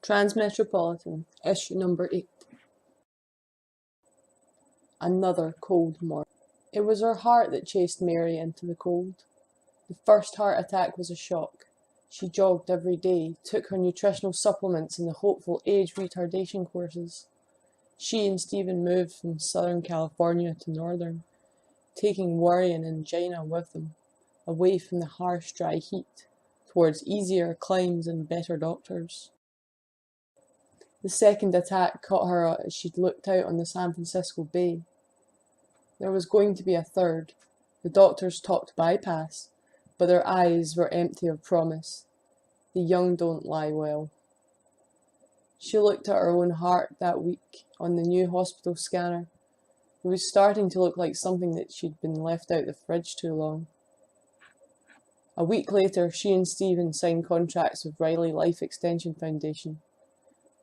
Transmetropolitan, issue number 8. Another cold morning. It was her heart that chased Mary into the cold. The first heart attack was a shock. She jogged every day, took her nutritional supplements and the hopeful age retardation courses. She and Stephen moved from Southern California to Northern, taking worry and angina with them, away from the harsh, dry heat, towards easier climbs and better doctors. The second attack caught her as she looked out on the San Francisco Bay. There was going to be a third. The doctors talked bypass, but their eyes were empty of promise. The young don't lie well. She looked at her own heart that week on the new hospital scanner. It was starting to look like something that she'd been left out the fridge too long. A week later, she and Stephen signed contracts with Riley Life Extension Foundation.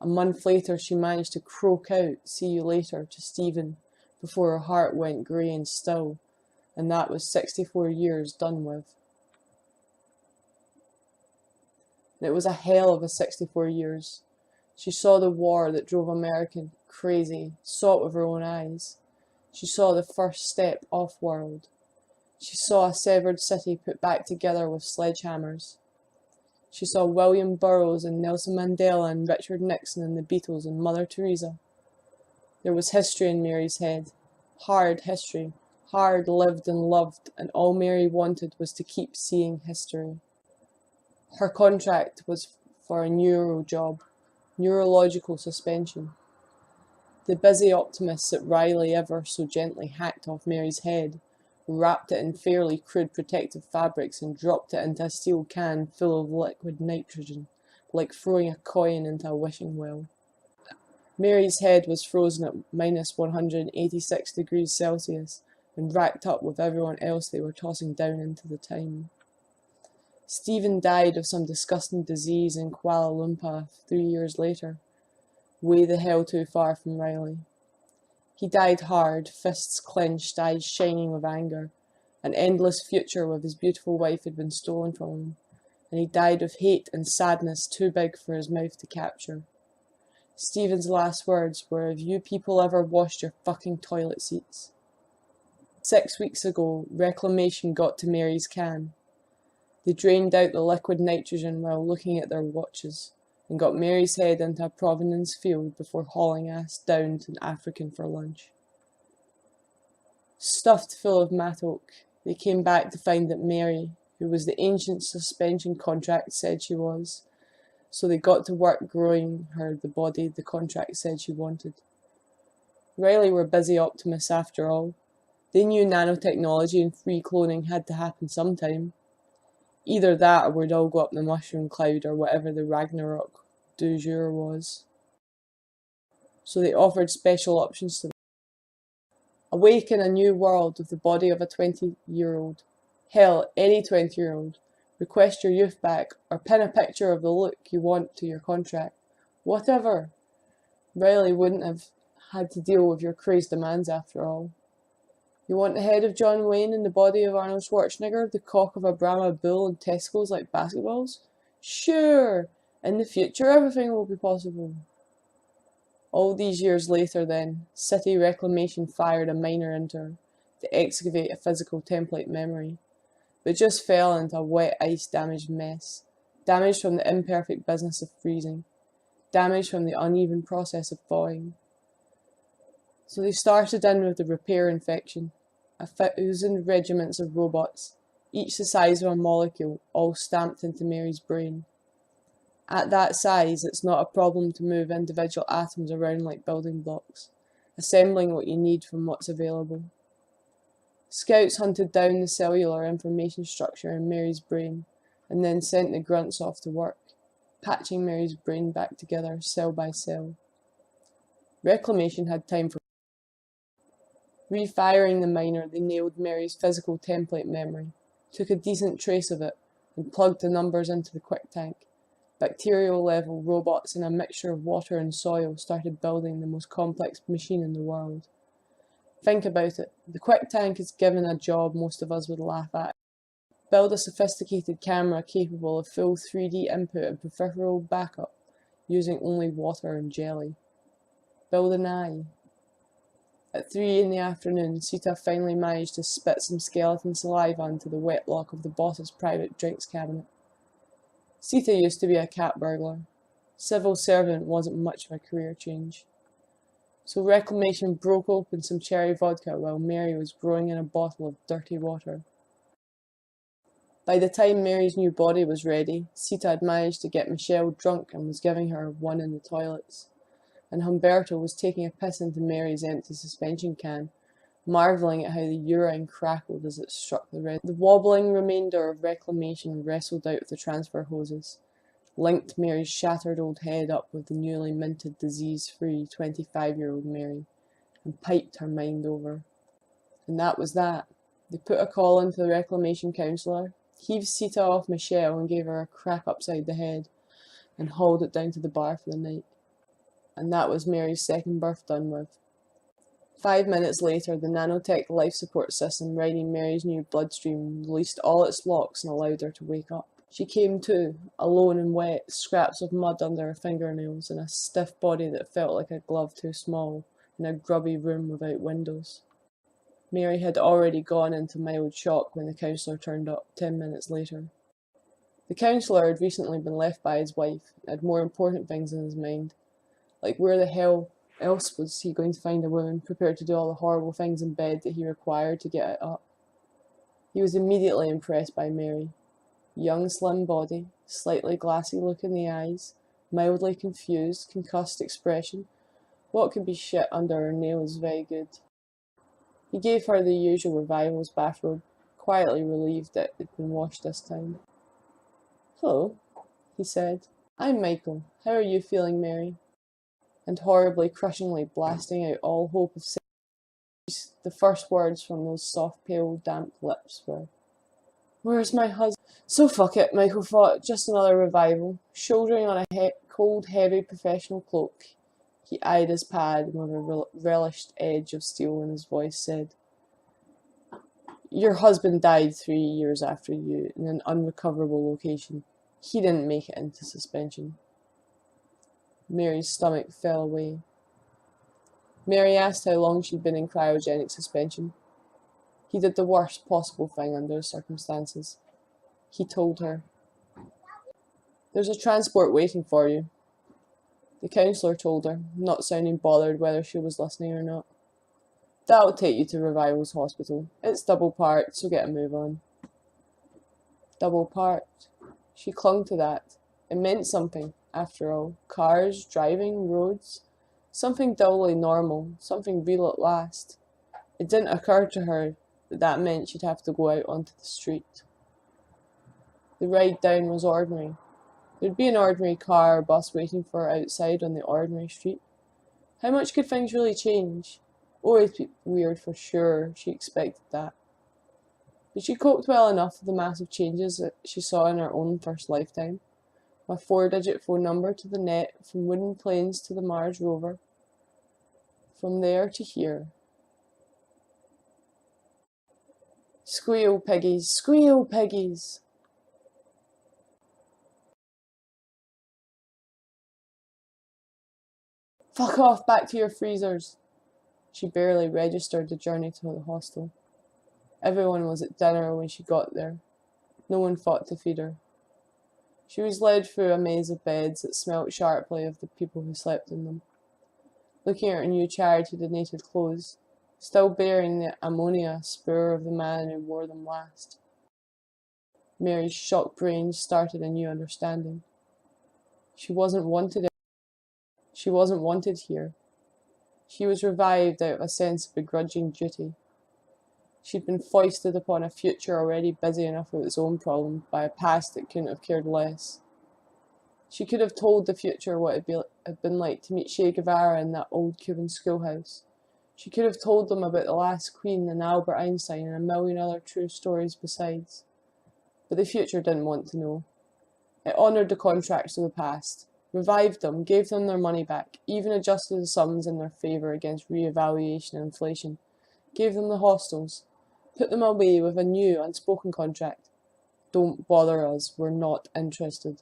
A month later, she managed to croak out, "See you later," to Stephen before her heart went grey and still, and that was 64 years done with. And it was a hell of a 64 years. She saw the war that drove America crazy, saw it with her own eyes. She saw the first step off-world. She saw a severed city put back together with sledgehammers. She saw William Burroughs and Nelson Mandela and Richard Nixon and the Beatles and Mother Teresa. There was history in Mary's head. Hard history. Hard lived and loved, and all Mary wanted was to keep seeing history. Her contract was for a neuro job, neurological suspension. The busy optimists that Riley ever so gently hacked off Mary's head, wrapped it in fairly crude protective fabrics and dropped it into a steel can full of liquid nitrogen, like throwing a coin into a wishing well. Mary's head was frozen at minus 186 degrees Celsius and racked up with everyone else they were tossing down into the time. Stephen died of some disgusting disease in Kuala Lumpur 3 years later, way the hell too far from Riley. He died hard, fists clenched, eyes shining with anger. An endless future with his beautiful wife had been stolen from him, and he died of hate and sadness too big for his mouth to capture. Stephen's last words were, "Have you people ever washed your fucking toilet seats?" 6 weeks ago, reclamation got to Mary's can. They drained out the liquid nitrogen while looking at their watches, and got Mary's head into a Providence field before hauling ass down to African for lunch. Stuffed full of mattock, they came back to find that Mary, who was the ancient suspension contract said she was, so they got to work growing her the body the contract said she wanted. Riley were busy optimists after all. They knew nanotechnology and free cloning had to happen sometime. Either that or we'd all go up the mushroom cloud or whatever the Ragnarok du jour was. So they offered special options to them. Awaken a new world with the body of a 20-year-old. Hell, any 20-year-old. Request your youth back, or pin a picture of the look you want to your contract. Whatever. Riley wouldn't have had to deal with your crazed demands after all. You want the head of John Wayne and the body of Arnold Schwarzenegger, the cock of a Brahma bull and testicles like basketballs? Sure! In the future everything will be possible. All these years later then, city reclamation fired a miner into her to excavate a physical template memory, but just fell into a wet ice damaged mess, damaged from the imperfect business of freezing, damaged from the uneven process of thawing. So they started in with the repair infection, 1,000 regiments of robots, each the size of a molecule, all stamped into Mary's brain. At that size, it's not a problem to move individual atoms around like building blocks, assembling what you need from what's available. Scouts hunted down the cellular information structure in Mary's brain, and then sent the grunts off to work, patching Mary's brain back together cell by cell. Reclamation had time for refiring the miner. They nailed Mary's physical template memory, took a decent trace of it, and plugged the numbers into the quick tank. Bacterial-level robots in a mixture of water and soil started building the most complex machine in the world. Think about it. The quick tank is given a job most of us would laugh at. Build a sophisticated camera capable of full 3D input and peripheral backup. using only water and jelly. Build an eye. At 3 in the afternoon, Sita finally managed to spit some skeleton saliva into the wet lock of the boss's private drinks cabinet. Sita used to be a cat burglar. Civil servant wasn't much of a career change. So Reclamation broke open some cherry vodka while Mary was growing in a bottle of dirty water. By the time Mary's new body was ready, Sita had managed to get Michelle drunk and was giving her one in the toilets. And Humberto was taking a piss into Mary's empty suspension can, marvelling at how the urine crackled as it struck the red. The wobbling remainder of Reclamation wrestled out of the transfer hoses, linked Mary's shattered old head up with the newly minted disease-free 25-year-old Mary, and piped her mind over. And that was that. They put a call into the Reclamation counsellor, heaved Sita off Michelle and gave her a crack upside the head, and hauled it down to the bar for the night. And that was Mary's second birth done with. 5 minutes later, the nanotech life support system riding Mary's new bloodstream released all its locks and allowed her to wake up. She came to, alone and wet, scraps of mud under her fingernails and a stiff body that felt like a glove too small in a grubby room without windows. Mary had already gone into mild shock when the counsellor turned up 10 minutes later. The counsellor had recently been left by his wife and had more important things in his mind. Like, where the hell else was he going to find a woman prepared to do all the horrible things in bed that he required to get it up? He was immediately impressed by Mary. Young, slim body, slightly glassy look in the eyes, mildly confused, concussed expression. What could be shit under her nails very good. He gave her the usual revivals bathrobe, quietly relieved that it had been washed this time. "Hello," he said. "I'm Michael. How are you feeling, Mary?" And horribly, crushingly blasting out all hope of safety, the first words from those soft, pale, damp lips were, "Where's my husband?" So fuck it, Michael thought, just another revival. Shouldering on a cold, heavy professional cloak, he eyed his pad and with a relished edge of steel in his voice said, "Your husband died 3 years after you in an unrecoverable location. He didn't make it into suspension." Mary's stomach fell away. Mary asked how long she'd been in cryogenic suspension. He did the worst possible thing under the circumstances. He told her, "There's a transport waiting for you." The counsellor told her, not sounding bothered whether she was listening or not. "That'll take you to Revival's hospital. It's double parked, so get a move on." Double parked. She clung to that. It meant something, after all. Cars, driving, roads. Something dully normal, something real at last. It didn't occur to her that that meant she'd have to go out onto the street. The ride down was ordinary. There'd be an ordinary car or bus waiting for her outside on the ordinary street. How much could things really change? Always be weird for sure, she expected that. But she coped well enough with the massive changes that she saw in her own first lifetime. A 4-digit phone number to the net, from wooden planes to the Mars rover. From there to here. Squeal, piggies! Squeal, piggies! Fuck off, back to your freezers! She barely registered the journey to the hostel. Everyone was at dinner when she got there. No one fought to feed her. She was led through a maze of beds that smelt sharply of the people who slept in them. Looking at her new charity-donated clothes, still bearing the ammonia spoor of the man who wore them last. Mary's shocked brain started a new understanding. She wasn't wanted here. She was revived out of a sense of begrudging duty. She'd been foisted upon a future already busy enough with its own problems by a past that couldn't have cared less. She could have told the future what it had been like to meet Che Guevara in that old Cuban schoolhouse. She could have told them about the last queen and Albert Einstein and a million other true stories besides. But the future didn't want to know. It honoured the contracts of the past, revived them, gave them their money back, even adjusted the sums in their favour against re-evaluation and inflation, gave them the hostels, put them away with a new, unspoken contract. Don't bother us, we're not interested.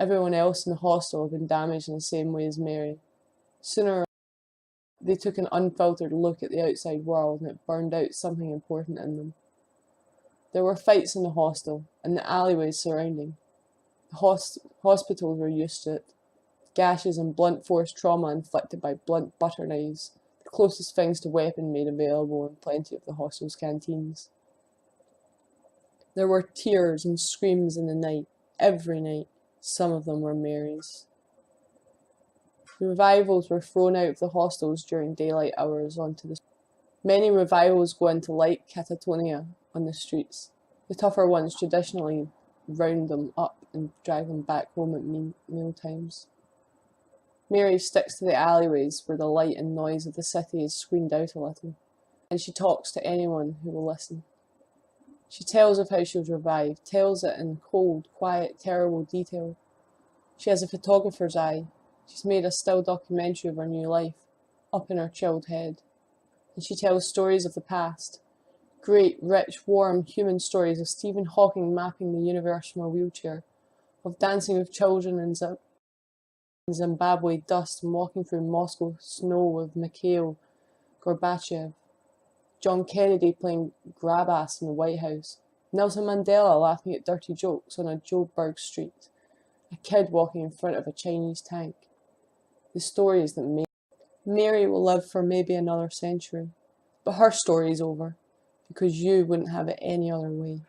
Everyone else in the hostel had been damaged in the same way as Mary. Sooner they took an unfiltered look at the outside world, and it burned out something important in them. There were fights in the hostel and the alleyways surrounding. The hospitals were used to it. Gashes and blunt force trauma inflicted by blunt butter knives, the closest things to weapon made available in plenty of the hostel's canteens. There were tears and screams in the night, every night. Some of them were Mary's. The revivals were thrown out of the hostels during daylight hours onto the streets. Many revivals go into light catatonia on the streets. The tougher ones traditionally round them up and drag them back home at meal times. Mary sticks to the alleyways where the light and noise of the city is screened out a little, and she talks to anyone who will listen. She tells of how she was revived, tells it in cold, quiet, terrible detail. She has a photographer's eye. She's made a still documentary of her new life, up in her chilled head. And she tells stories of the past. Great, rich, warm, human stories of Stephen Hawking mapping the universe from a wheelchair, of dancing with children in Zimbabwe dust and walking through Moscow snow with Mikhail Gorbachev, John Kennedy playing grab-ass in the White House, Nelson Mandela laughing at dirty jokes on a Joburg street, a kid walking in front of a Chinese tank. The stories that made Mary will live for maybe another century, but her story is over, because you wouldn't have it any other way.